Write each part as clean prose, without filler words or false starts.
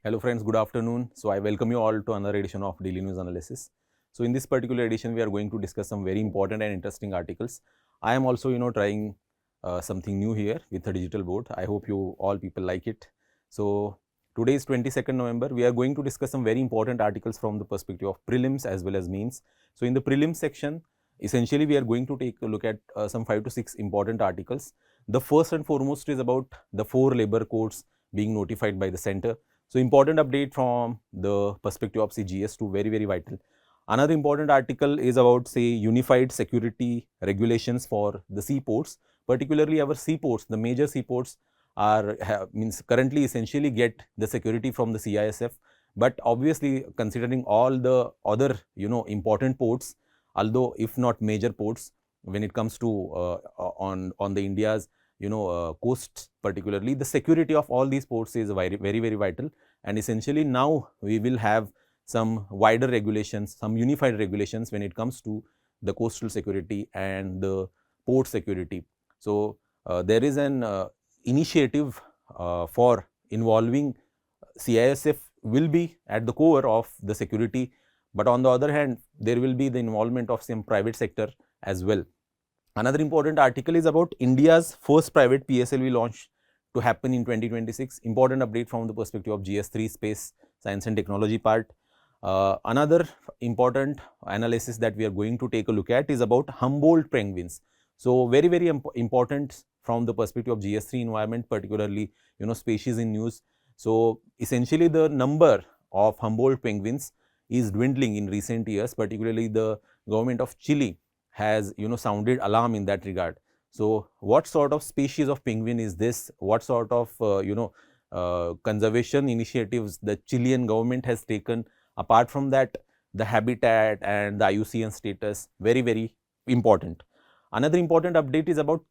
Hello friends, good afternoon. So I welcome you all to another edition of Daily News Analysis. So in this particular edition, we are going to discuss some very important and interesting articles. I am also, trying something new here with a digital board. I hope you all people like it. So today is 22nd November. We are going to discuss some very important articles from the perspective of prelims as well as mains. So in the prelims section, essentially we are going to take a look at some 5 to 6 important articles. The first and foremost is about the 4 labor codes being notified by the center. So important update from the perspective of GS2, very vital. Another important article is about unified security regulations for the seaports, particularly our seaports. The major seaports are currently essentially get the security from the CISF, but obviously considering all the other important ports, although if not major ports, when it comes to on the India's coasts, particularly the security of all these ports is very vital. And essentially now we will have some wider regulations, some unified regulations when it comes to the coastal security and the port security. So there is an initiative for involving CISF will be at the core of the security, but on the other hand there will be the involvement of some private sector as well. Another important article is about India's first private PSLV launch to happen in 2026. Important update from the perspective of GS3 space, science and technology part. Another important analysis that we are going to take a look at is about Humboldt Penguins. So very important from the perspective of GS3 environment, particularly species in news. So essentially the number of Humboldt penguins is dwindling in recent years, particularly the government of Chile has sounded alarm in that regard. So what sort of species of penguin is this? What sort of conservation initiatives the Chilean government has taken? Apart from that, the habitat and the IUCN status, very important. Another important update is about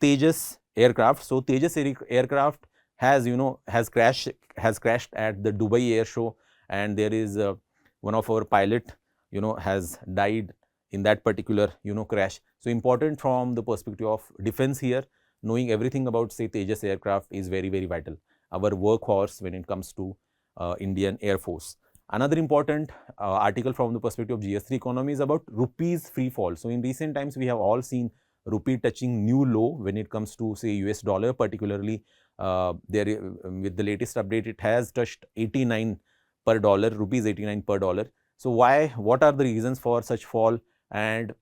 Tejas aircraft. So Tejas aircraft has has crashed at the Dubai Air Show, and there is one of our pilot has died in that particular crash. So important from the perspective of defense here, knowing everything about Tejas aircraft is very vital. Our workhorse when it comes to Indian Air Force. Another important article from the perspective of GS3 economy is about rupee's free fall. So in recent times we have all seen rupee touching new low when it comes to US dollar, particularly with the latest update it has touched 89 per dollar, rupees 89 per dollar. So what are the reasons for such fall, and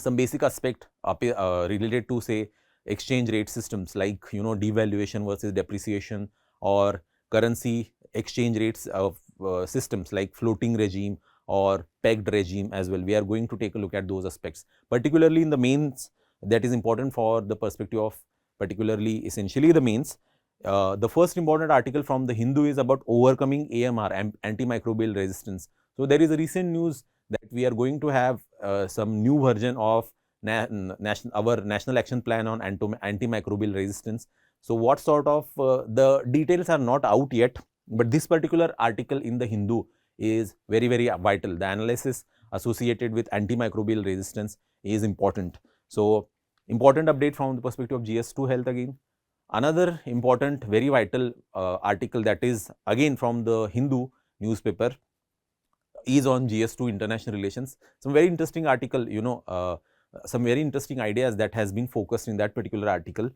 some basic aspect related to exchange rate systems like devaluation versus depreciation, or currency exchange rates of systems like floating regime or pegged regime as well. We are going to take a look at those aspects, particularly in the mains. That is important for the perspective of particularly essentially the mains. The first important article from the Hindu is about overcoming AMR, antimicrobial resistance. So there is a recent news that we are going to have some new version of our national action plan on antimicrobial resistance. So what sort of the details are not out yet, but this particular article in the Hindu is very vital. The analysis associated with antimicrobial resistance is important. So important update from the perspective of GS2 health again. Another important, very vital article that is again from the Hindu newspaper is on GS2 international relations. Some very interesting article, some very interesting ideas that has been focused in that particular article.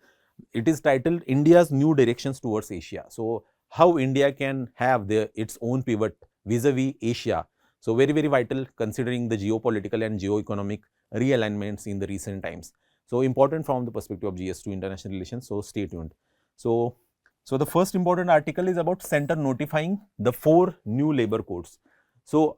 It is titled India's New Directions Towards Asia. So how India can have its own pivot vis-a-vis Asia. So very vital considering the geopolitical and geo-economic realignments in the recent times. So important from the perspective of GS2 international relations. So stay tuned. So the first important article is about center notifying the 4 new labor codes. So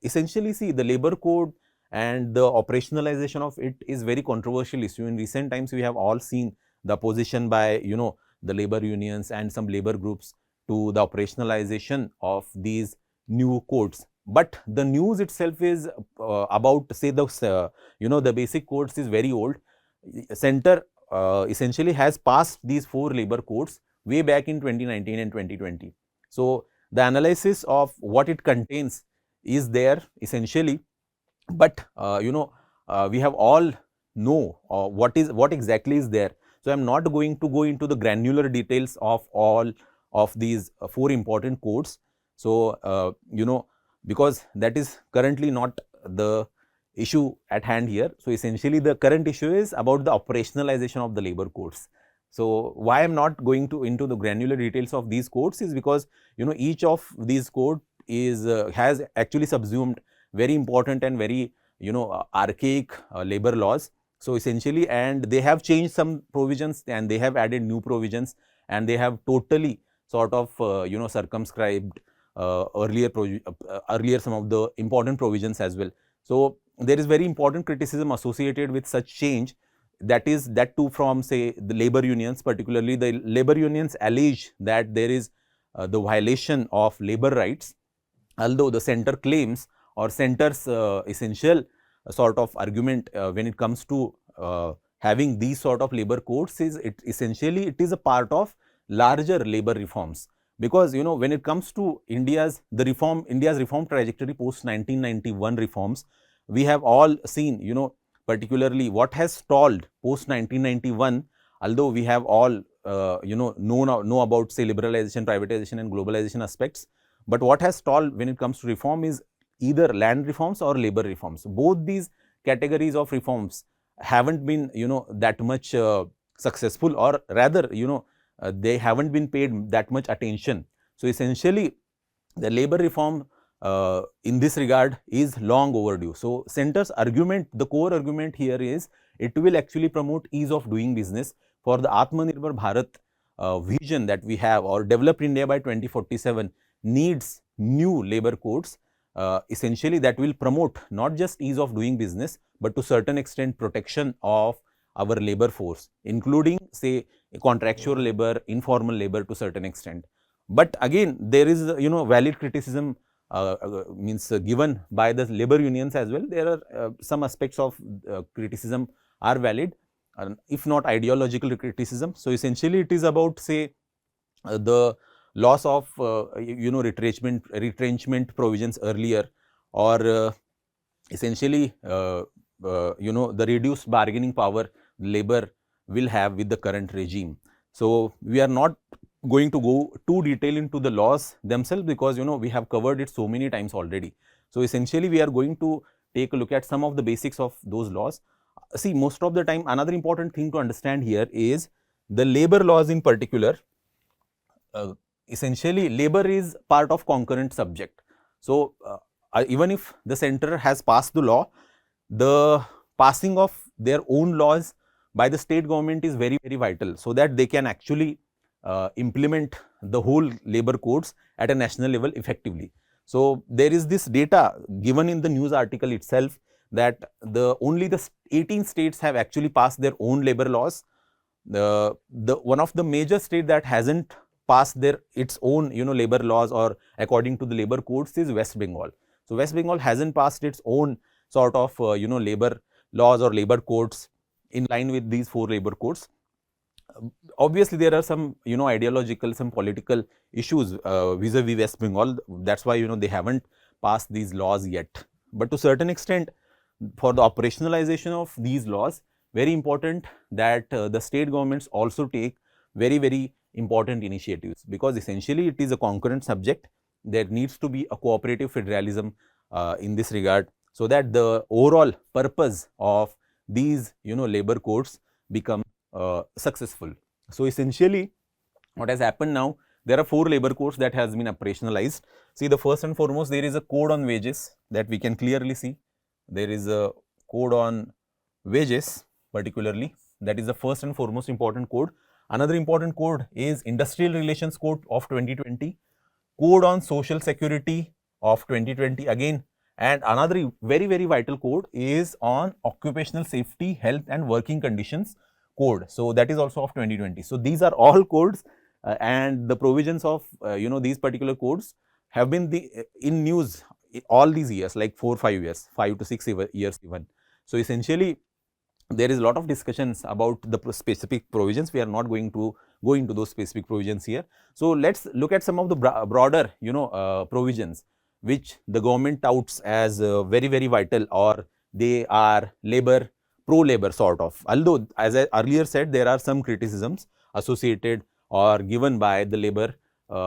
essentially the labor code and the operationalization of it is very controversial issue. In recent times we have all seen the opposition by the labor unions and some labor groups to the operationalization of these new codes. But the news itself is about the basic codes is very old. Center essentially has passed these 4 labor codes way back in 2019 and 2020. So the analysis of what it contains is there essentially, but we have all know what exactly is there. So I am not going to go into the granular details of all of these 4 important codes. So, because that is currently not the issue at hand here. So, essentially the current issue is about the operationalization of the labor codes. So, why I am not going into the granular details of these codes is because each of these code is has actually subsumed very important and very archaic labor laws. So, essentially, and they have changed some provisions and they have added new provisions, and they have totally sort of circumscribed earlier some of the important provisions as well. So, there is very important criticism associated with such change, that too from, say, the labor unions. Particularly the labor unions allege that there is the violation of labor rights, although the center claims, or center's essential sort of argument when it comes to having these sort of labor codes is essentially it is a part of larger labor reforms. Because when it comes to India's reform trajectory post 1991 reforms, we have all seen particularly what has stalled post 1991, although we have all know about, say, liberalization, privatization and globalization aspects. But what has stalled when it comes to reform is either land reforms or labor reforms. Both these categories of reforms haven't been that much successful, or rather they haven't been paid that much attention. So, essentially the labor reform in this regard is long overdue. So, center's argument, the core argument here is it will actually promote ease of doing business for the Atmanirbhar Bharat vision that we have, or developed India by 2047 needs new labor codes essentially that will promote not just ease of doing business, but to certain extent protection of our labor force, including, say, contractual labor, informal labor to certain extent. But again, there is valid criticism given by the labor unions as well. There are some aspects of criticism are valid, if not ideological criticism. So, essentially it is about, say, the loss of retrenchment provisions earlier, or essentially the reduced bargaining power labor will have with the current regime. So, we are not going to go too detail into the laws themselves, because we have covered it so many times already. So, essentially we are going to take a look at some of the basics of those laws. See, most of the time another important thing to understand here is the labor laws in particular. Essentially labor is part of concurrent subject. So, even if the center has passed the law, the passing of their own laws by the state government is very, very vital, so that they can actually implement the whole labor codes at a national level effectively. So, there is this data given in the news article itself that only the 18 states have actually passed their own labor laws. The one of the major state that hasn't passed its own labor laws, or according to the labor codes, is West Bengal. So, West Bengal hasn't passed its own sort of labor laws or labor codes in line with these 4 labor codes. Obviously, there are some ideological, some political issues vis-a-vis West Bengal. That's why they haven't passed these laws yet. But to certain extent, for the operationalization of these laws, very important that the state governments also take very, very important initiatives, because essentially it is a concurrent subject. There needs to be a cooperative federalism in this regard, so that the overall purpose of these labor codes become successful. So, essentially what has happened now, there are 4 labor codes that has been operationalized. See, the first and foremost, there is a code on wages that we can clearly see. There is a code on wages particularly, that is the first and foremost important code. Another important code is Industrial Relations Code of 2020, Code on Social Security of 2020 again, and another very, very vital code is on Occupational Safety, Health and Working Conditions Code. So, that is also of 2020. So, these are all codes and the provisions of these particular codes have been in news all these years, like 4-5 years, 5 to 6 years even. So, essentially there is a lot of discussions about the specific provisions. We are not going to go into those specific provisions here. So, let us look at some of the broader provisions which the government touts as very, very vital, or they are pro-labor sort of. Although, as I earlier said, there are some criticisms associated or given by the labor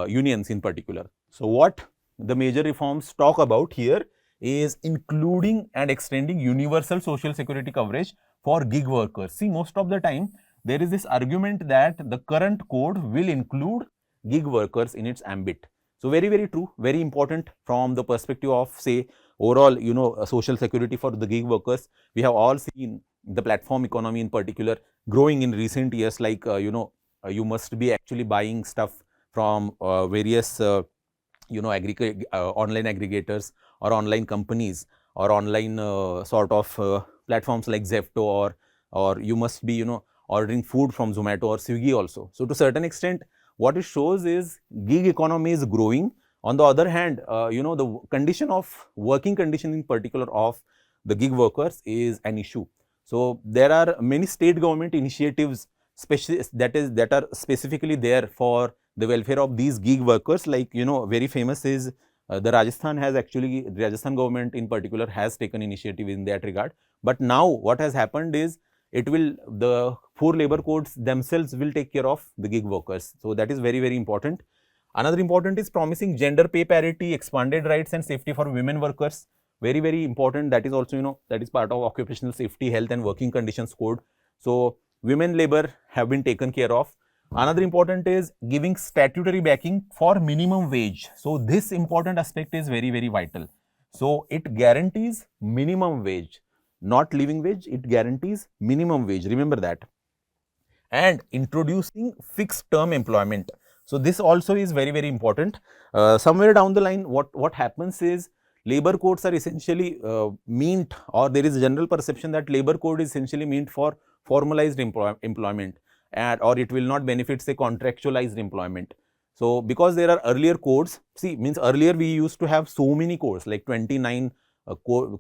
unions in particular. So, what the major reforms talk about here is including and extending universal social security coverage for gig workers. See, most of the time there is this argument that the current code will include gig workers in its ambit. So very, very true, very important from the perspective of, say, overall, social security for the gig workers. We have all seen the platform economy in particular growing in recent years, like, you must be actually buying stuff from various, online aggregators or online companies or online sort of platforms like Zepto, or you must be, ordering food from Zomato or Swiggy also. So to certain extent, what it shows is gig economy is growing. On the other hand, the condition of working condition in particular of the gig workers is an issue. So there are many state government initiatives that are specifically there for the welfare of these gig workers. Like, very famous is the Rajasthan government in particular has taken initiative in that regard. But now what has happened is the 4 labor codes themselves will take care of the gig workers. So that is very, very important. Another important is promising gender pay parity, expanded rights and safety for women workers. Very, very important. That is also, that is part of occupational safety, health and working conditions code. So women labor have been taken care of. Another important is giving statutory backing for minimum wage. So this important aspect is very, very vital. So it guarantees minimum wage, not living wage, it guarantees minimum wage. Remember that. And introducing fixed term employment. So this also is very, very important. Somewhere down the line, what happens is labor codes are essentially meant, or there is a general perception that labor code is essentially meant for formalized employment, or it will not benefit, say, contractualized employment. So because there are earlier codes, means earlier we used to have so many codes, like 29,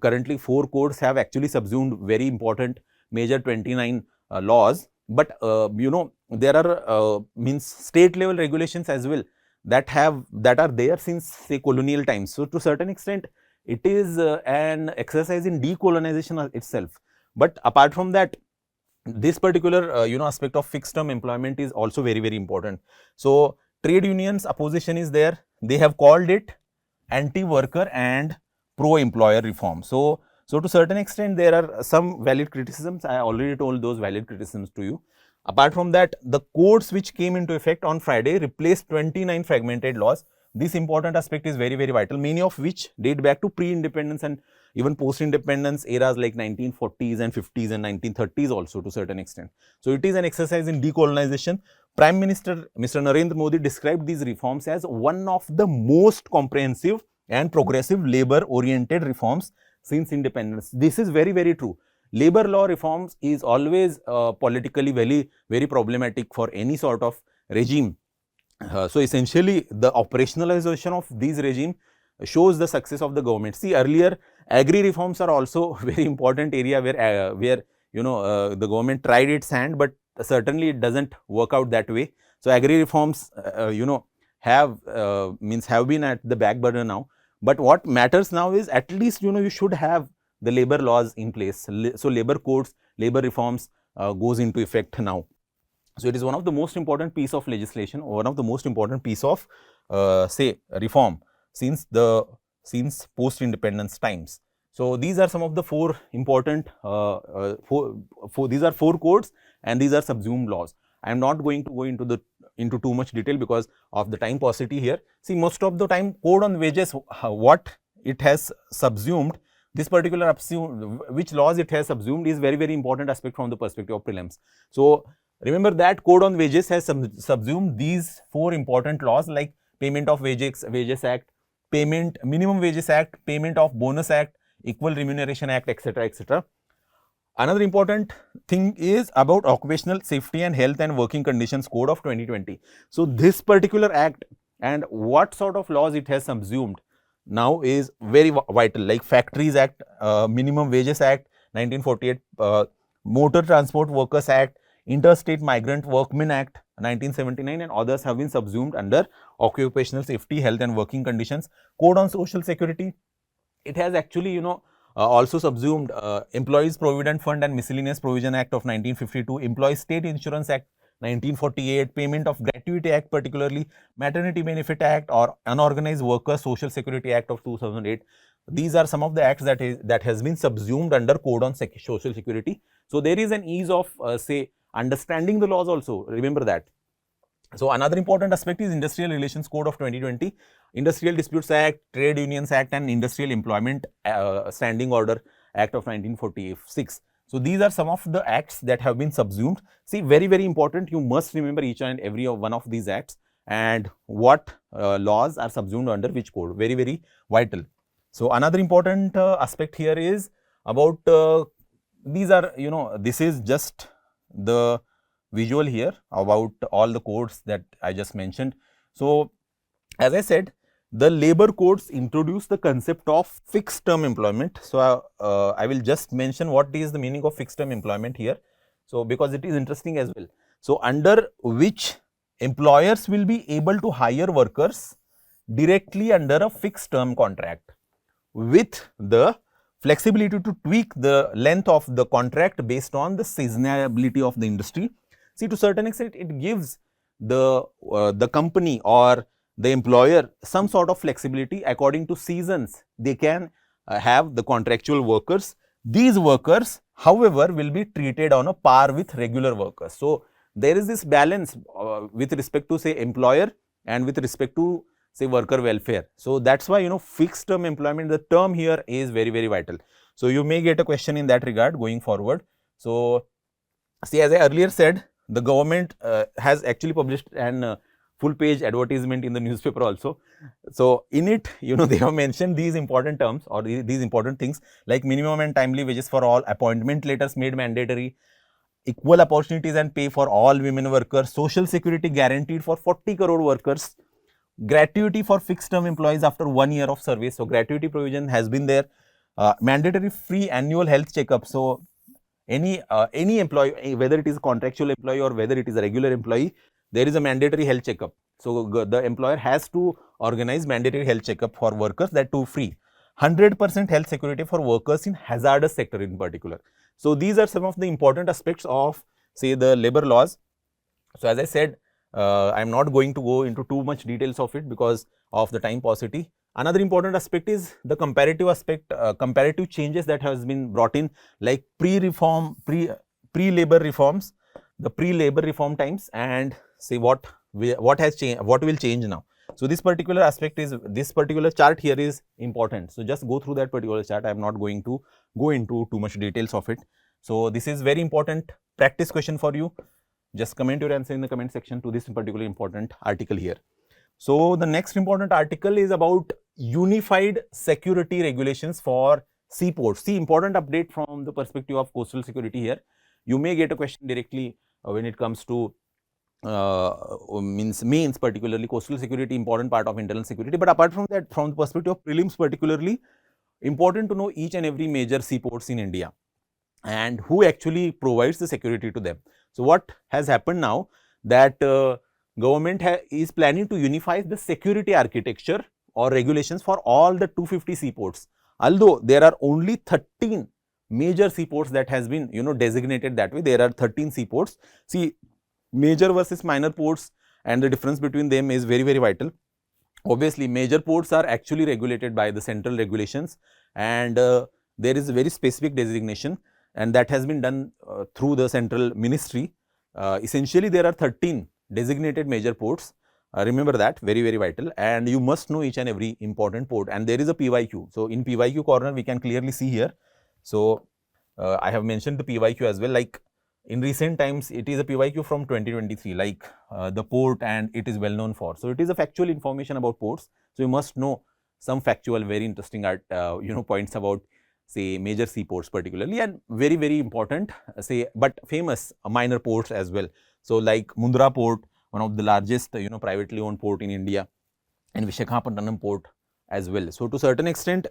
currently 4 codes have actually subsumed very important major 29 laws. But there are means state level regulations as well that are there since, say, colonial times. So to certain extent, it is an exercise in decolonization itself. But apart from that, this particular aspect of fixed term employment is also very, very important. So trade unions opposition is there. They have called it anti-worker and pro-employer reform. So to certain extent, there are some valid criticisms. I already told those valid criticisms to you. Apart from that, the codes which came into effect on Friday replaced 29 fragmented laws. This important aspect is very, very vital, many of which date back to pre-independence and even post-independence eras like 1940s and 50s and 1930s also to certain extent. So it is an exercise in decolonization. Prime Minister Mr. Narendra Modi described these reforms as one of the most comprehensive and progressive labor-oriented reforms since independence. This is very, very true. Labor law reforms is always politically very, very problematic for any sort of regime. So essentially, the operationalization of these regime shows the success of the government. See, earlier agri reforms are also very important area where the government tried its hand, but certainly it doesn't work out that way. So agri reforms have been at the back burner now. But what matters now is at least you should have the labor laws in place. So labor codes, labor reforms goes into effect now. So it is one of the most important piece of legislation, or one of the most important piece of say reform since post-independence times. So these are some of the 4 important these are 4 codes and these are subsumed laws. I am not going to go into too much detail because of the time paucity here. See, most of the time code on wages, what it has subsumed, this particular which laws it has subsumed is very, very important aspect from the perspective of prelims. So remember that code on wages has subsumed these 4 important laws like Payment of Wages Act, Minimum Wages Act, Payment of Bonus Act, Equal Remuneration Act, etc., etc. Another important thing is about Occupational Safety and Health and Working Conditions Code of 2020. So this particular act and what sort of laws it has subsumed now is very vital, like Factories Act, Minimum Wages Act 1948, Motor Transport Workers Act, Interstate Migrant Workmen Act 1979, and others have been subsumed under Occupational Safety, Health and Working Conditions Code on Social Security. It has actually also subsumed Employees Provident Fund and Miscellaneous Provision Act of 1952, Employees State Insurance Act 1948, Payment of Gratuity Act, particularly Maternity Benefit Act, or Unorganized Workers Social Security Act of 2008. These are some of the acts that has been subsumed under Code on Social Security. So there is an ease of say understanding the laws also. Remember that. So another important aspect is Industrial Relations Code of 2020, Industrial Disputes Act, Trade Unions Act, and Industrial Employment Standing Order Act of 1946. So these are some of the acts that have been subsumed. See, very, very important. You must remember each and every one of these acts and what laws are subsumed under which code. Very, very vital. So another important aspect here is about these are, this is just the visual here about all the codes that I just mentioned. So as I said, the labor codes introduce the concept of fixed term employment. So I will just mention what is the meaning of fixed term employment here. So because it is interesting as well. So under which employers will be able to hire workers directly under a fixed term contract with the flexibility to tweak the length of the contract based on the seasonality of the industry. See, to a certain extent, it gives the company or the employer some sort of flexibility according to seasons. They can have the contractual workers. These workers, however, will be treated on a par with regular workers. So there is this balance with respect to say employer and with respect to say worker welfare. So that's why fixed term employment, the term here is very, very vital. So you may get a question in that regard going forward. So see, as I earlier said, the government has actually published an full page advertisement in the newspaper also. So in it, they have mentioned these important terms or these important things like minimum and timely wages for all, appointment letters made mandatory, equal opportunities and pay for all women workers, social security guaranteed for 40 crore workers, gratuity for fixed term employees after 1 year of service. So gratuity provision has been there, mandatory free annual health checkup. So any employee, whether it is a contractual employee or whether it is a regular employee, there is a mandatory health checkup. So the employer has to organize mandatory health checkup for workers, that too free. 100% health security for workers in hazardous sector in particular. So these are some of the important aspects of say the labor laws. So as I said, I am not going to go into too much details of it because of the time paucity. Another important aspect is the comparative aspect, comparative changes that has been brought in, like pre-labor reforms, the pre-labor reform times, and say what has changed, what will change now. So this particular aspect is, this particular chart here is important. So just go through that particular chart. I am not going to go into too much details of it. So this is very important practice question for you. Just comment your answer in the comment section to this particularly important article here. So the next important article is about unified security regulations for seaports. See, important update from the perspective of coastal security here. You may get a question directly when it comes to means particularly coastal security, important part of internal security. But apart from that, from the perspective of prelims particularly, important to know each and every major seaports in India and who actually provides the security to them. So what has happened now that government is planning to unify the security architecture or regulations for all the 250 seaports. Although there are only 13 major seaports that has been designated that way. There are 13 seaports. See, major versus minor ports and the difference between them is very, very vital. Obviously, major ports are actually regulated by the central regulations, and there is a very specific designation, and that has been done through the central ministry. Essentially, there are 13 designated major ports. Remember that, very, very vital, and you must know each and every important port, and there is a PYQ. So in PYQ corner, we can clearly see here. So I have mentioned the PYQ as well, like in recent times, it is a PYQ from 2023, like the port, and it is well known for. So it is a factual information about ports. So you must know some factual, very interesting points about say major seaports particularly, and very, very important say but famous minor ports as well. So like Mundra port, one of the largest privately owned port in India, and Visakhapatnam port as well. So to certain extent,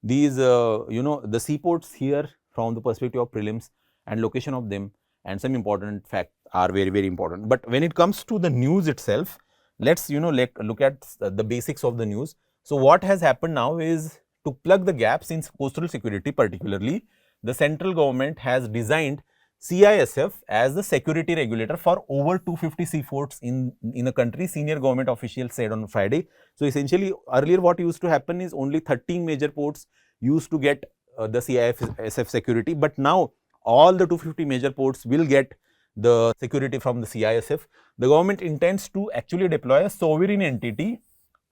these the seaports here from the perspective of prelims and location of them and some important facts are very, very important. But when it comes to the news itself, let's look at the basics of the news. So what has happened now is, to plug the gaps in coastal security particularly, the central government has designed CISF as the security regulator for over 250 seaports in the country, senior government officials said on Friday. So essentially, earlier what used to happen is only 13 major ports used to get the CISF security, but now all the 250 major ports will get the security from the CISF. The government intends to actually deploy a sovereign entity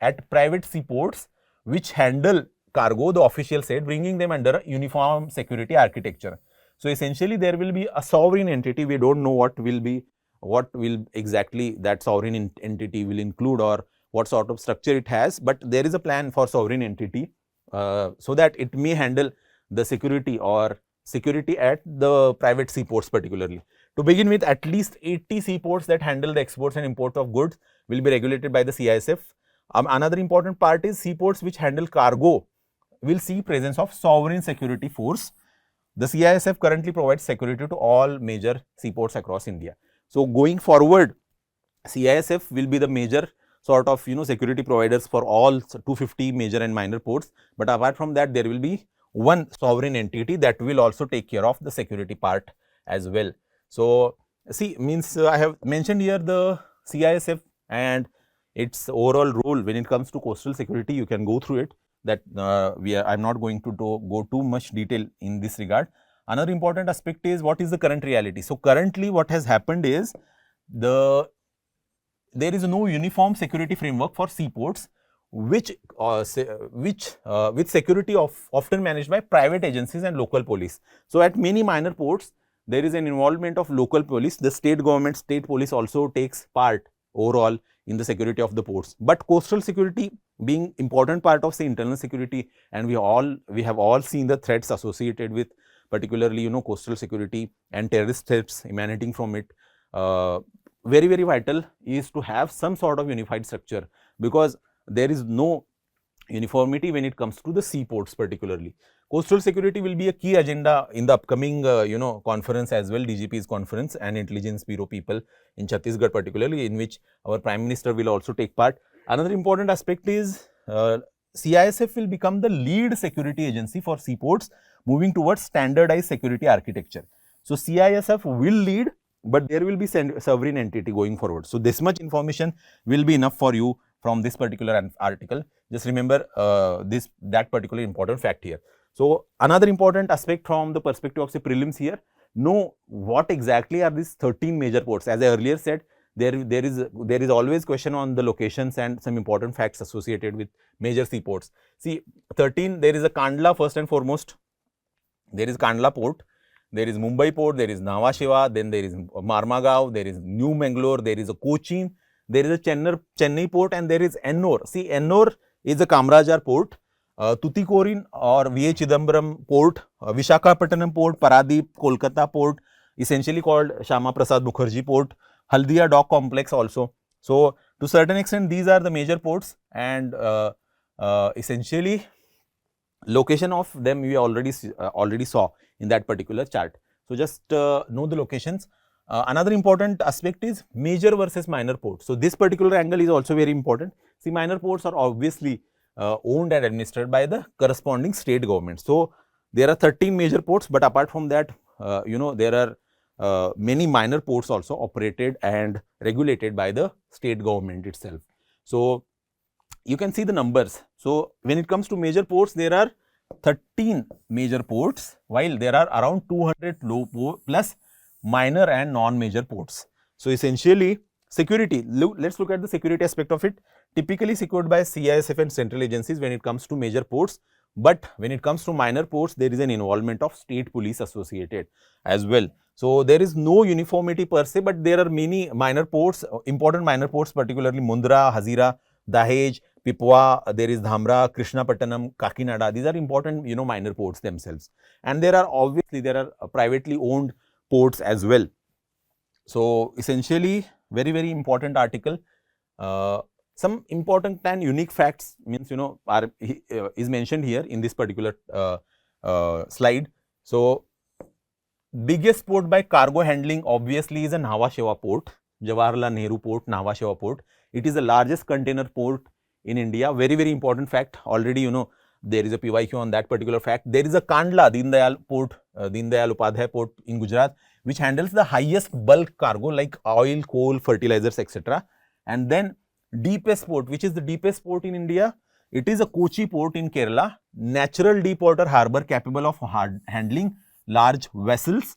at private seaports which handle cargo, the official said, bringing them under a uniform security architecture. So essentially, there will be a sovereign entity. We don't know what will exactly that sovereign entity will include or what sort of structure it has, but there is a plan for sovereign entity so that it may handle the security at the private seaports particularly. To begin with, at least 80 seaports that handle the exports and import of goods will be regulated by the CISF. Another important part is seaports which handle cargo will see presence of sovereign security force. The CISF currently provides security to all major seaports across India. So going forward, CISF will be the major sort of security providers for all 250 major and minor ports. But apart from that, there will be one sovereign entity that will also take care of the security part as well. So see, means I have mentioned here the CISF and its overall role when it comes to coastal security. You can go through it. That I'm not going to go too much detail in this regard. Another important aspect is what is the current reality. So currently, what has happened is there is no uniform security framework for seaports, with security often managed by private agencies and local police. So at many minor ports, there is an involvement of local police. The state government, state police also takes part overall in the security of the ports. But coastal security being important part of say internal security, and we have all seen the threats associated with particularly coastal security and terrorist threats emanating from it. Very vital is to have some sort of unified structure, because there is no uniformity when it comes to the seaports particularly. Coastal security will be a key agenda in the upcoming conference as well, DGP's conference and intelligence bureau people in Chhattisgarh particularly, in which our Prime Minister will also take part. Another important aspect is CISF will become the lead security agency for seaports, moving towards standardized security architecture. So CISF will lead, but there will be sovereign entity going forward. So this much information will be enough for you from this particular article. Just remember that particular important fact here. So another important aspect from the perspective of say prelims here, know what exactly are these 13 major ports. As I earlier said, there is always question on the locations and some important facts associated with major seaports. See, 13, there is a Kandla first and foremost. There is Kandla port, there is Mumbai port, there is Nhava Sheva, then there is Marmagaon, there is New Mangalore, there is a Cochin, there is a Chennai port, and there is Ennore. See, Ennore is a Kamarajar port. Tuticorin or V.A. Chidambaram port, Vishakhapatnam port, Paradip, Kolkata port, essentially called Shama Prasad Mukherjee port, Haldia dock complex also. So to certain extent, these are the major ports, and essentially location of them we already saw in that particular chart. So just know the locations. Another important aspect is major versus minor ports. So this particular angle is also very important. See, minor ports are obviously owned and administered by the corresponding state government. So there are 13 major ports, but apart from that, there are many minor ports also operated and regulated by the state government itself. So you can see the numbers. So when it comes to major ports, there are 13 major ports, while there are around 200 plus minor and non-major ports. So essentially, security, let's look at the security aspect of it. Typically secured by CISF and central agencies when it comes to major ports, but when it comes to minor ports, there is an involvement of state police associated as well. So there is no uniformity per se, but there are many minor ports, important minor ports, particularly Mundra, Hazira, Dahej, Pipwa, there is Dhamra, Krishnapatnam, Kakinada. These are important, minor ports themselves. And there are privately owned ports as well. So essentially, very important article. Some important and unique facts means is mentioned here in this particular slide. So biggest port by cargo handling obviously is a Nhava Sheva port, Jawaharlal Nehru port, Nhava Sheva port. It is the largest container port in India. Very important fact. Already there is a PYQ on that particular fact. There is a Kandla Deen Dayal port, Deen Dayal Upadhyay port in Gujarat, which handles the highest bulk cargo like oil, coal, fertilizers, etc. And then deepest port, which is the deepest port in India. It is a Kochi port in Kerala, natural deep water harbour capable of handling large vessels.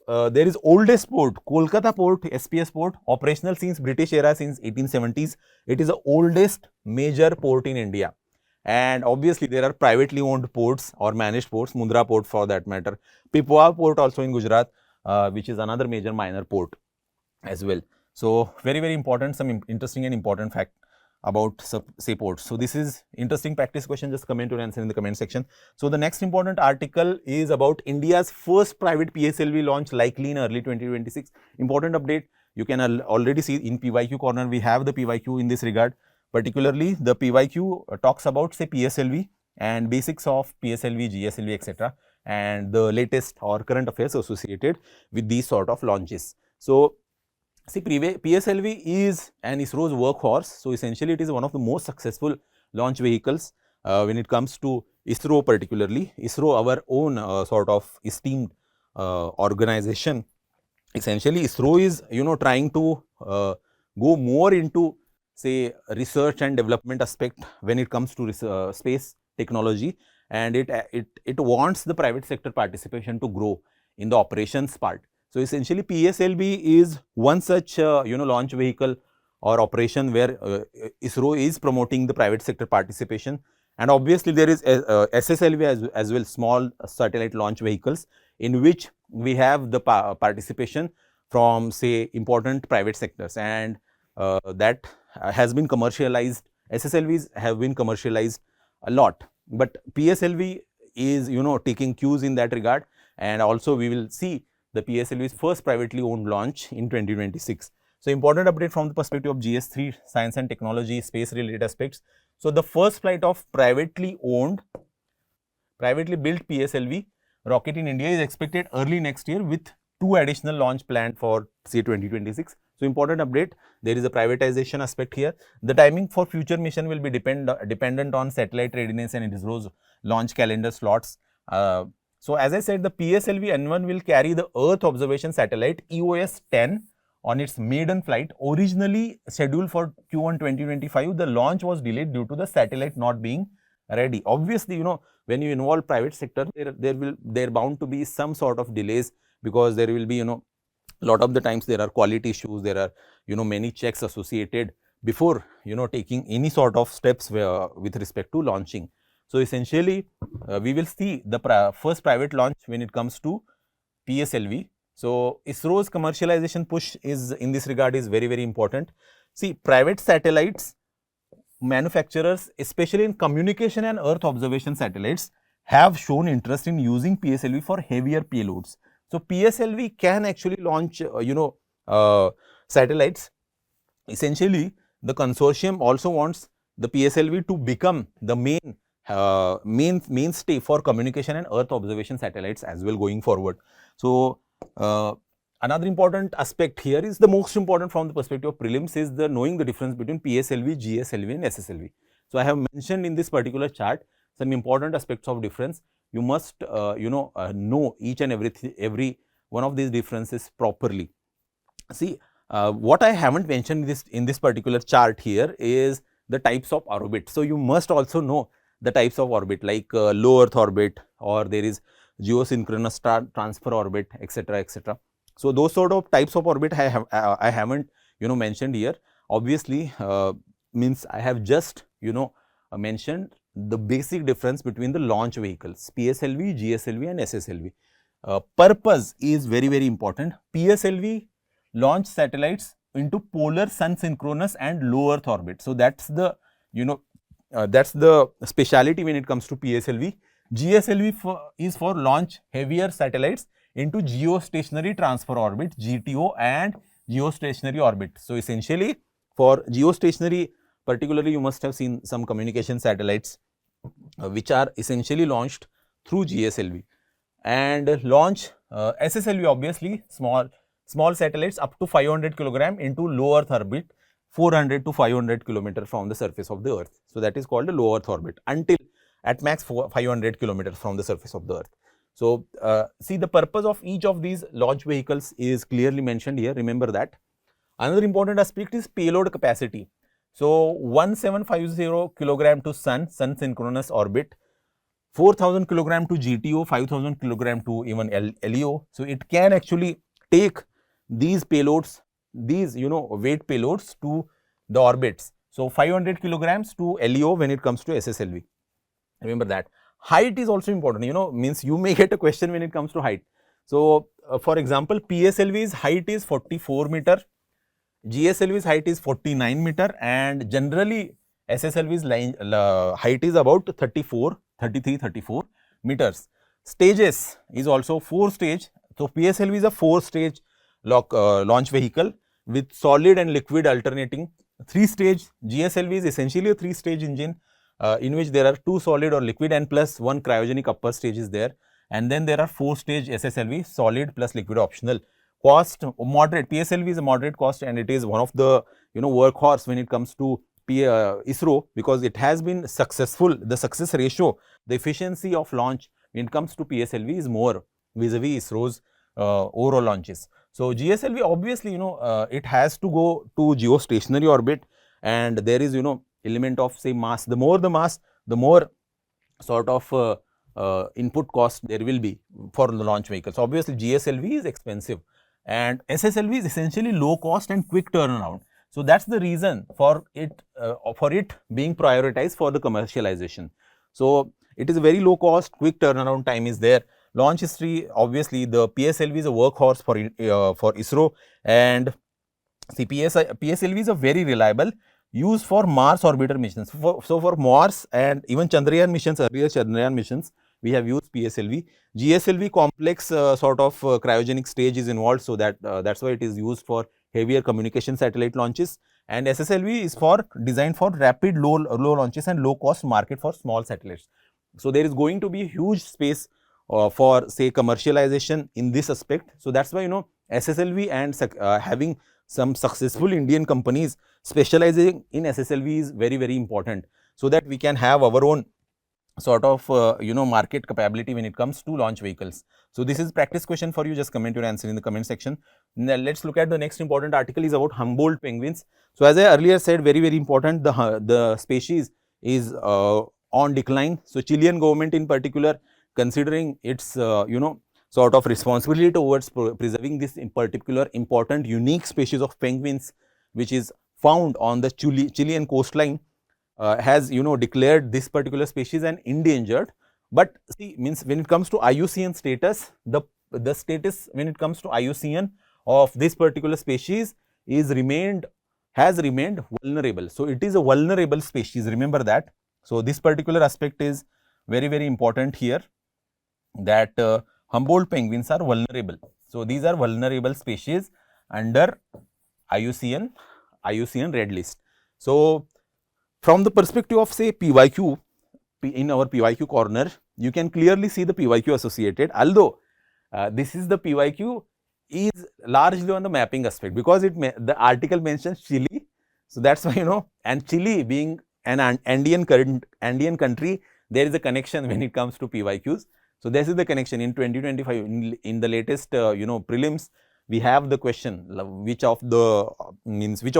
There is oldest port, Kolkata port, SPS port, operational since British era, since 1870s. It is the oldest major port in India. And obviously, there are privately owned ports or managed ports, Mundra port for that matter, Pipavav port also in Gujarat, which is another major minor port as well. So, very, very important, some interesting and important fact about seaports. So, this is interesting practice question, just comment or answer in the comment section. So, the next important article is about India's first private PSLV launch likely in early 2026. Important update, you can already see in PYQ corner, we have the PYQ in this regard. Particularly, the PYQ talks about say PSLV and basics of PSLV, GSLV, etc. and the latest or current affairs associated with these sort of launches. So, see, PSLV is an ISRO's workhorse. So, essentially it is one of the most successful launch vehicles when it comes to ISRO particularly. ISRO, our own sort of esteemed organization. Essentially, ISRO is trying to go more into say research and development aspect when it comes to space technology, and it wants the private sector participation to grow in the operations part. So, essentially PSLV is one such launch vehicle or operation where ISRO is promoting the private sector participation, and obviously there is SSLV as well, small satellite launch vehicles, in which we have the participation from say important private sectors, and that has been commercialized. SSLVs have been commercialized a lot, but PSLV is taking cues in that regard, and also we will see the PSLV's first privately owned launch in 2026. So, important update from the perspective of GS3 science and technology space related aspects. So, the first flight of privately built PSLV rocket in India is expected early next year, with 2 additional launch planned for say 2026. So, important update, there is a privatization aspect here. The timing for future mission will be dependent on satellite readiness and ISRO's launch calendar slots. So, as I said, the PSLV N1 will carry the Earth observation satellite EOS-10 on its maiden flight. Originally scheduled for Q1 2025, the launch was delayed due to the satellite not being ready. Obviously, when you involve private sector, there bound to be some sort of delays, because there will be lot of the times there are quality issues, there are many checks associated before taking any sort of steps with respect to launching. So, essentially we will see the first private launch when it comes to PSLV. So, ISRO's commercialization push is in this regard is very, very important. See, private satellites manufacturers, especially in communication and Earth observation satellites, have shown interest in using PSLV for heavier payloads. So, PSLV can actually launch satellites. Essentially, the consortium also wants the PSLV to become the mainstay for communication and Earth observation satellites as well going forward. So, another important aspect here is the most important from the perspective of prelims is the knowing the difference between PSLV, GSLV and SSLV. So, I have mentioned in this particular chart some important aspects of difference. You must know each and every one of these differences properly. See, what I haven't mentioned in this particular chart here is the types of orbit. So, you must also know the types of orbit like low Earth orbit, or there is geosynchronous transfer orbit, etc., etc. So, those sort of types of orbit I haven't mentioned here. Obviously, means I have just mentioned the basic difference between the launch vehicles PSLV, GSLV and SSLV. Purpose is very, very important. PSLV launch satellites into polar sun synchronous and low Earth orbit. So, that's the that's the speciality when it comes to PSLV. GSLV is for launch heavier satellites into geostationary transfer orbit, GTO, and geostationary orbit. So, essentially for geostationary, particularly you must have seen some communication satellites which are essentially launched through GSLV, and launch SSLV, obviously small satellites up to 500 kg into low Earth orbit, 400 to 500 km from the surface of the Earth. So, that is called a low Earth orbit until at max 500 km from the surface of the Earth. So, see, the purpose of each of these launch vehicles is clearly mentioned here, remember that. Another important aspect is payload capacity. So, 1750 kilogram to sun synchronous orbit, 4000 kilogram to GTO, 5000 kilogram to even LEO. So, it can actually take these payloads, these weight payloads to the orbits. So, 500 kilograms to LEO when it comes to SSLV. Remember that. Height is also important, means you may get a question when it comes to height. So, for example, PSLV's height is 44 meter, GSLV's height is 49 meter, and generally SSLV's height is about 33-34 meters. Stages is also 4 stage. So, PSLV is a 4 stage launch vehicle with solid and liquid alternating. 3 stage GSLV is essentially a 3 stage engine in which there are 2 solid or liquid and plus 1 cryogenic upper stage is there, and then there are 4 stage SSLV, solid plus liquid optional. Cost moderate, PSLV is a moderate cost, and it is one of the workhorse when it comes to ISRO, because it has been successful. The success ratio, the efficiency of launch when it comes to PSLV is more vis-a-vis ISRO's overall launches. So, GSLV obviously it has to go to geostationary orbit, and there is element of say mass. The more the mass, the more sort of input cost there will be for the launch vehicles. Obviously, GSLV is expensive and SSLV is essentially low cost and quick turnaround. So, that is the reason for it being prioritized for the commercialization. So, it is a very low cost, quick turnaround time is there. Launch history, obviously the PSLV is a workhorse for ISRO, and PSLV is a very reliable used for Mars orbiter missions. So, for Mars and even Chandrayaan missions, earlier Chandrayaan missions, we have used PSLV. GSLV complex sort of cryogenic stage is involved, so that's why it is used for heavier communication satellite launches, and SSLV is designed for rapid low launches and low cost market for small satellites. So, there is going to be a huge space for say commercialization in this aspect. So, that's why SSLV and having some successful Indian companies specializing in SSLV is very, very important, so that we can have our own sort of market capability when it comes to launch vehicles. So, this is practice question for you, just comment your answer in the comment section. Now, let's look at the next important article is about Humboldt penguins. So, as I earlier said, very, very important, the species is on decline. So, Chilean government in particular, considering its sort of responsibility towards preserving this in particular important unique species of penguins, which is found on the Chilean coastline, has declared this particular species an endangered. But see, means when it comes to IUCN status, the status when it comes to IUCN of this particular species has remained vulnerable. So, it is a vulnerable species, remember that. So, this particular aspect is very, very important here, that Humboldt penguins are vulnerable. So, these are vulnerable species under IUCN red list. So, from the perspective of say PYQ, in our PYQ corner, you can clearly see the PYQ associated, although this is the PYQ is largely on the mapping aspect, because the article mentions Chile. So, that is why and Chile being an Andean country, there is a connection when it comes to PYQs. So, this is the connection in 2025 in the latest prelims. We have the question, which of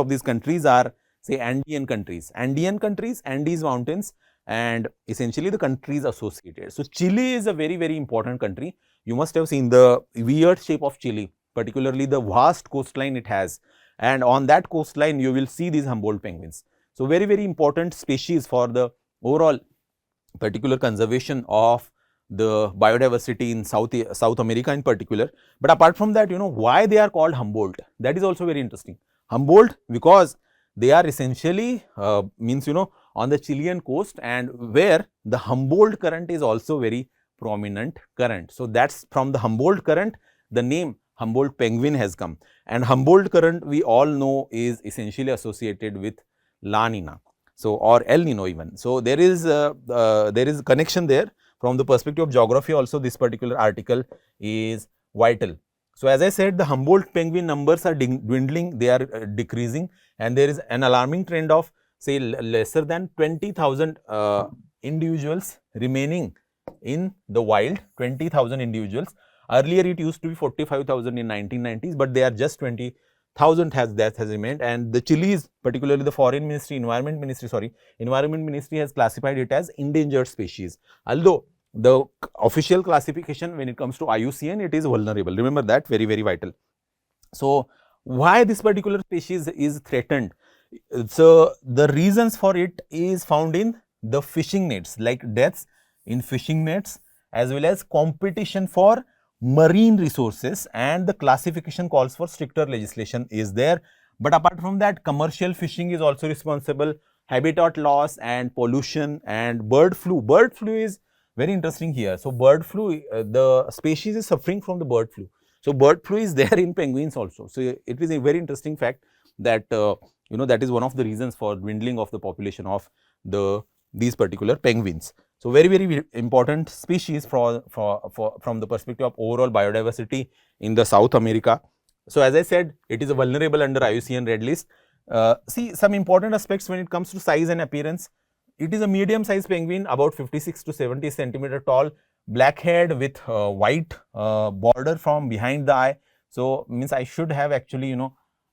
these countries are say Andean countries, Andes mountains, and essentially the countries associated. So, Chile is a very, very important country. You must have seen the weird shape of Chile, particularly the vast coastline it has, and on that coastline you will see these Humboldt penguins. So, very, very important species for the overall particular conservation of the biodiversity in South America in particular. But apart from that, why they are called Humboldt, that is also very interesting. Humboldt, because they are essentially on the Chilean coast, and where the Humboldt current is also very prominent current. So, that is from the Humboldt current the name Humboldt penguin has come, and Humboldt current we all know is essentially associated with La Nina, so or El Nino even. So, there is a connection there. From the perspective of geography also, this particular article is vital. So, as I said, the Humboldt penguin numbers are dwindling, they are decreasing, and there is an alarming trend of say lesser than 20,000 individuals remaining in the wild, 20,000 individuals. Earlier it used to be 45,000 in 1990s, but they are just 20,000 has remained. And the Chile's, particularly the Foreign Ministry, Environment Ministry has classified it as endangered species. Although the official classification when it comes to IUCN, it is vulnerable. Remember that, very, very vital. So, why this particular species is threatened? So, the reasons for it is found in the fishing nets, like deaths in fishing nets, as well as competition for marine resources, and the classification calls for stricter legislation is there. But apart from that, commercial fishing is also responsible, habitat loss and pollution and bird flu. Bird flu is very interesting here. So, bird flu, the species is suffering from the bird flu. So, bird flu is there in penguins also. So, it is a very interesting fact that that is one of the reasons for dwindling of the population of these particular penguins. So, very, very important species from the perspective of overall biodiversity in the South America. So, as I said, it is a vulnerable under IUCN Red List. See some important aspects when it comes to size and appearance. It is a medium sized penguin, about 56 to 70 centimeter tall, black head with white border from behind the eye. So, means I should have actually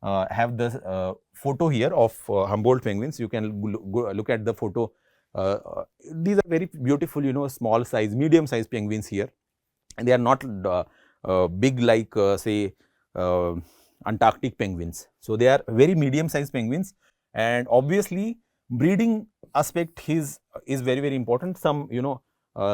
have the photo here of Humboldt penguins. You can look at the photo. These are very beautiful, small size, medium size penguins here, and they are not big like say Antarctic penguins. So, they are very medium sized penguins, and obviously breeding aspect is very, very important. Some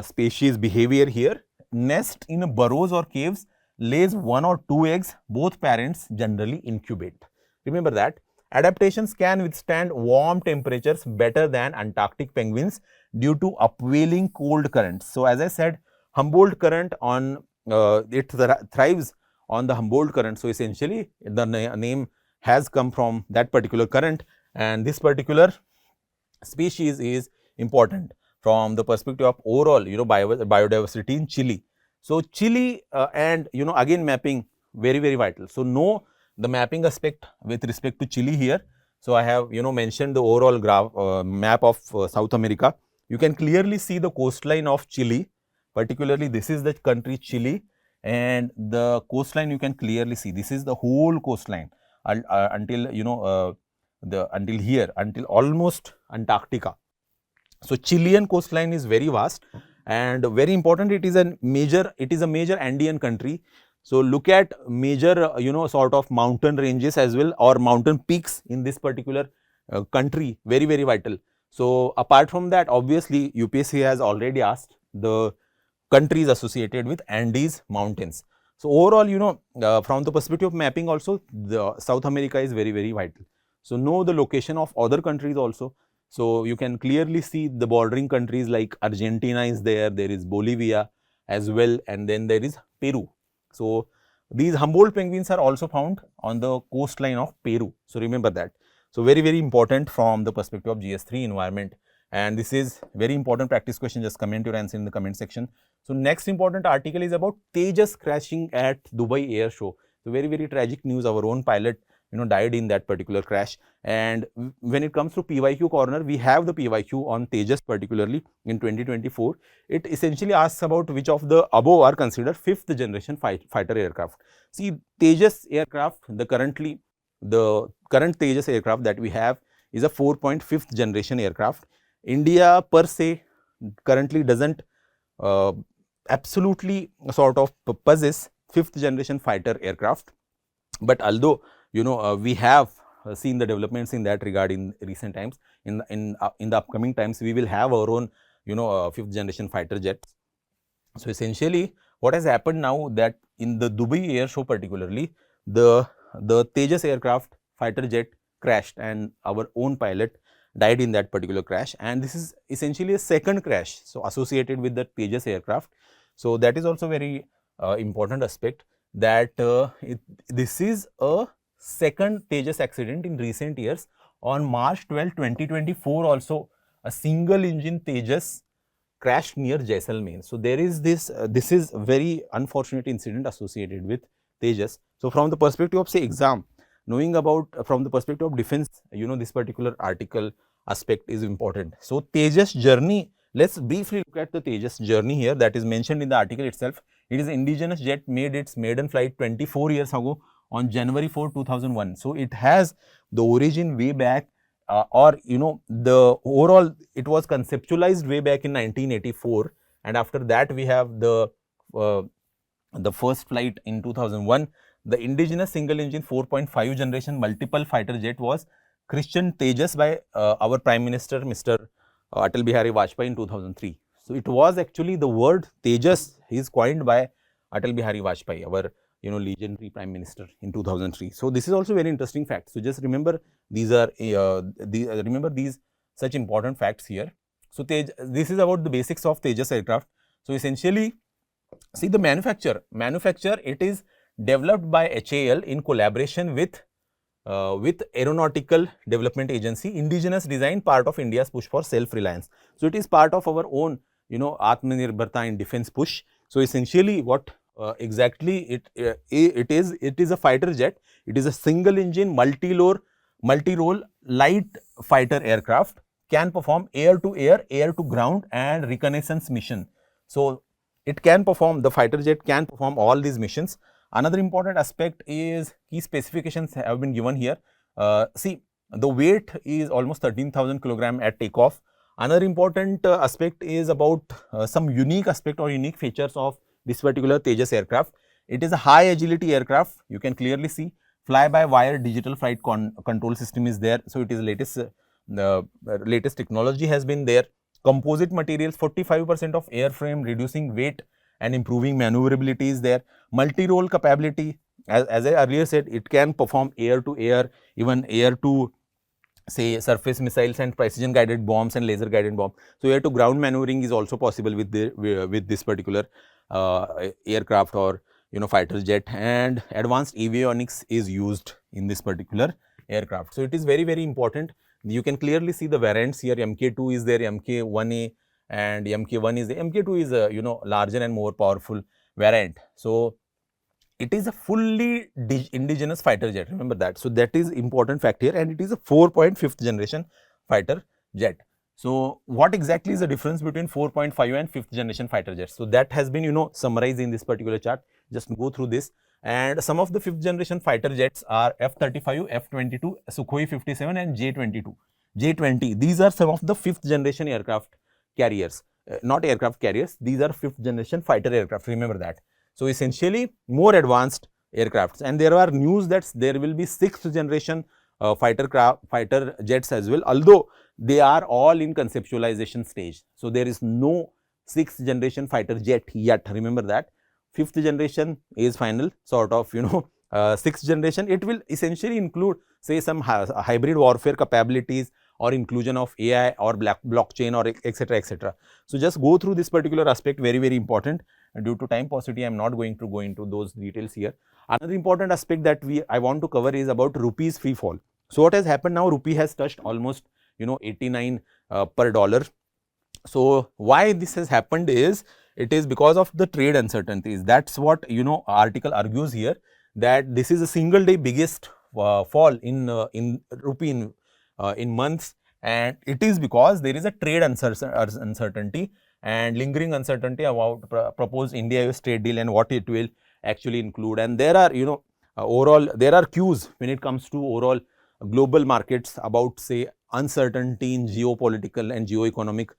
species behavior here: nest in burrows or caves, lays 1 or 2 eggs, both parents generally incubate. Remember that. Adaptations can withstand warm temperatures better than Antarctic penguins due to upwelling cold currents. So, as I said, Humboldt current it thrives on the Humboldt current. So, essentially the name has come from that particular current, and this particular species is important from the perspective of overall biodiversity in Chile. So, Chile and again mapping, very, very vital. So, know the mapping aspect with respect to Chile here. So, I have mentioned the overall graph map of South America. You can clearly see the coastline of Chile, particularly this is the country Chile, and the coastline you can clearly see. This is the whole coastline until until here, until almost Antarctica. So, Chilean coastline is very vast and very important. It is a major Andean country. So, look at major sort of mountain ranges as well, or mountain peaks in this particular country, very, very vital. So, apart from that, obviously UPSC has already asked the countries associated with Andes mountains. So, overall from the perspective of mapping also, the South America is very, very vital. So, know the location of other countries also. So, you can clearly see the bordering countries like Argentina is there is Bolivia as well, and then there is Peru. So, these Humboldt penguins are also found on the coastline of Peru. So, remember that. So, very, very important from the perspective of GS3 environment, and this is very important practice question. Just comment your answer in the comment section. So, next important article is about Tejas crashing at Dubai Air Show. So, very, very tragic news. Our own pilot died in that particular crash. And when it comes to PYQ corner, we have the PYQ on Tejas particularly in 2024. It essentially asks about which of the above are considered 5th generation fighter aircraft. See, Tejas aircraft, the current Tejas aircraft that we have is a 4.5th generation aircraft. India per se currently doesn't absolutely sort of possess 5th generation fighter aircraft, but although we have seen the developments in that regard in recent times, in the upcoming times we will have our own 5th generation fighter jets. So, essentially what has happened now that in the Dubai Air Show particularly, the Tejas aircraft fighter jet crashed and our own pilot died in that particular crash, and this is essentially a second crash so associated with the Tejas aircraft. So, that is also very important aspect, that this is a second Tejas accident in recent years. On March 12, 2024 also a single engine Tejas crashed near Jaisalmer. So, there is this is very unfortunate incident associated with Tejas. So, from the perspective of say exam, knowing about from the perspective of defense, this particular article aspect is important. So, Tejas journey Let's briefly look at the Tejas journey here that is mentioned in the article itself. It is indigenous jet made its maiden flight 24 years ago on January 4, 2001. So, it has the origin way back or the overall it was conceptualized way back in 1984, and after that we have the first flight in 2001. The indigenous single engine 4.5 generation multiple fighter jet was christened Tejas by our Prime Minister Mr. Atal Bihari Vajpayee in 2003. So, it was actually the word Tejas is coined by Atal Bihari Vajpayee, our legendary Prime Minister in 2003. So, this is also very interesting fact. So, just remember these are remember these such important facts here. So, this is about the basics of Tejas aircraft. So, essentially see the manufacture it is developed by HAL in collaboration with Aeronautical Development Agency, indigenous design, part of India's push for self-reliance. So, it is part of our own Atmanirbharta in defense push. So, essentially what exactly it is a fighter jet. It is a single engine multi-role light fighter aircraft, can perform air to air, air to ground and reconnaissance mission. So, it can perform, the fighter jet can perform all these missions. Another important aspect is key specifications have been given here. See, the weight is almost 13,000 kilogram at takeoff. Another important aspect is about some unique aspect or unique features of this particular Tejas aircraft. It is a high agility aircraft. You can clearly see fly-by-wire digital flight control system is there. So, it is latest technology has been there. Composite materials, 45% of airframe, reducing weight and improving maneuverability is there. Multi-role capability, as I earlier said, it can perform air to air, even air to say surface missiles and precision guided bombs and laser guided bomb. So, air to ground maneuvering is also possible with this particular aircraft or fighter jet, and advanced avionics is used in this particular aircraft. So, it is very, very important. You can clearly see the variants here. MK2 is there, MK1A and MK1 is there. MK2 is a larger and more powerful variant. So, it is a fully indigenous fighter jet, remember that. So, that is important fact here, and it is a 4.5th generation fighter jet. So, what exactly is the difference between 4.5 and 5th generation fighter jets? So, that has been summarized in this particular chart. Just go through this. And some of the 5th generation fighter jets are F-35, F-22, Sukhoi 57 and J-22. J-20, these are some of the 5th generation aircraft carriers, not aircraft carriers, these are 5th generation fighter aircraft, remember that. So, essentially more advanced aircrafts, and there are news that there will be 6th generation fighter jets as well, although they are all in conceptualization stage. So, there is no 6th generation fighter jet yet, remember that. 5th generation is final sort of 6th generation, it will essentially include say some hybrid warfare capabilities or inclusion of AI or blockchain or etc. etc. So, just go through this particular aspect, very, very important, and due to time paucity I am not going to go into those details here. Another important aspect that I want to cover is about rupee's free fall. So, what has happened now, rupee has touched almost 89 per dollar. So, why this has happened is, it is because of the trade uncertainties. That's what article argues here, that this is a single day biggest fall in rupee in months, and it is because there is a trade uncertainty and lingering uncertainty about proposed India-US trade deal and what it will actually include. And there are overall there are cues when it comes to overall global markets about say uncertainty in geopolitical and geoeconomic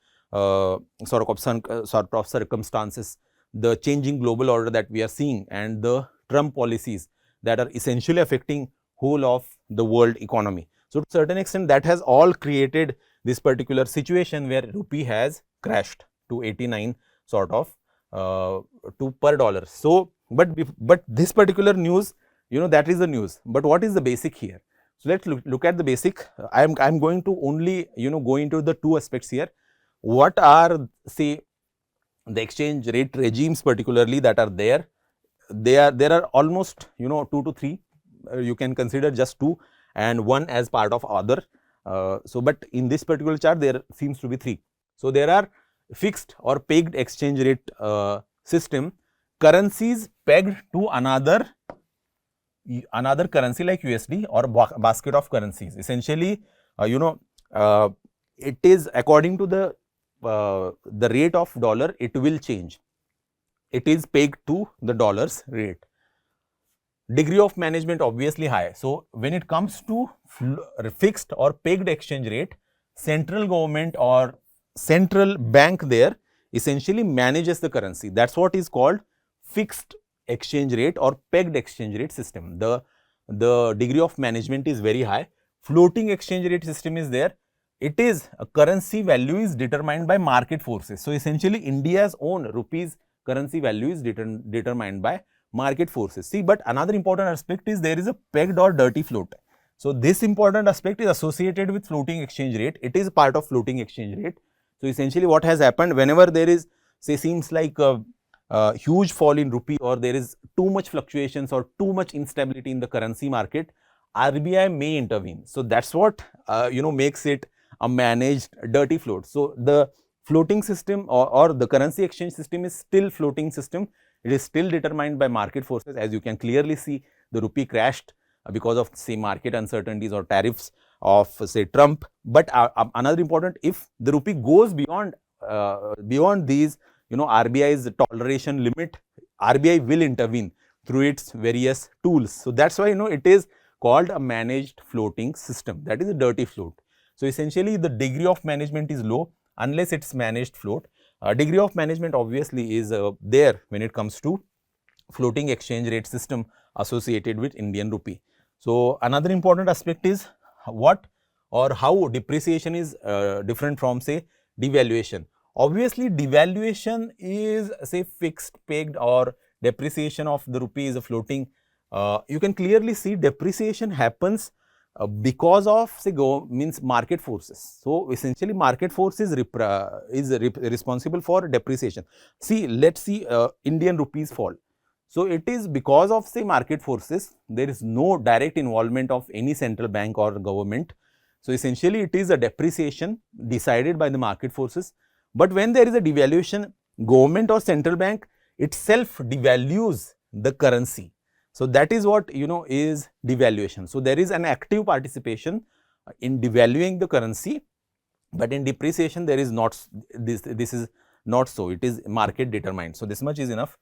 sort of circumstances, the changing global order that we are seeing, and the Trump policies that are essentially affecting whole of the world economy. So, to a certain extent that has all created this particular situation where rupee has crashed to 89 sort of to per dollar. So, but this particular news, that is the news, but what is the basic here? So, let us look at the basic. I am going to only go into the two aspects here. What are say the exchange rate regimes particularly that are there? There are almost 2 to 3, you can consider just 2 and 1 as part of other. So, but in this particular chart there seems to be 3. So, there are fixed or pegged exchange rate system, currencies pegged to another currency like USD or basket of currencies. Essentially it is according to the the rate of dollar, it will change. It is pegged to the dollar's rate. Degree of management obviously high. So, when it comes to fixed or pegged exchange rate, central government or central bank there essentially manages the currency. That's what is called fixed exchange rate or pegged exchange rate system. The degree of management is very high. Floating exchange rate system is there. It is a currency value is determined by market forces. So, essentially India's own rupees currency value is determined by market forces. See, but another important aspect is there is a pegged or dirty float. So, this important aspect is associated with floating exchange rate. It is part of floating exchange rate. So, essentially what has happened, whenever there is, say, seems like a huge fall in rupee or there is too much fluctuations or too much instability in the currency market, RBI may intervene. So, that's what makes it a managed dirty float. So, the floating system or the currency exchange system is still floating system. It is still determined by market forces. As you can clearly see, the rupee crashed because of, say, market uncertainties or tariffs of, say, Trump. But another important, if the rupee goes beyond these, RBI's toleration limit, RBI will intervene through its various tools. So, that's why it is called a managed floating system. That is a dirty float. So, essentially the degree of management is low unless it's managed float. Degree of management obviously is there when it comes to floating exchange rate system associated with Indian rupee. So, another important aspect is what or how depreciation is different from, say, devaluation. Obviously, devaluation is, say, fixed, pegged, or depreciation of the rupee is a floating. You can clearly see depreciation happens because of, say, means market forces. So, essentially market force is responsible for depreciation. See, let's see Indian rupees fall. So, it is because of, say, market forces. There is no direct involvement of any central bank or government. So, essentially it is a depreciation decided by the market forces. But when there is a devaluation, government or central bank itself devalues the currency. So, that is what is devaluation. So, there is an active participation in devaluing the currency, but in depreciation there is not this is not so, it is market determined. So, this much is enough.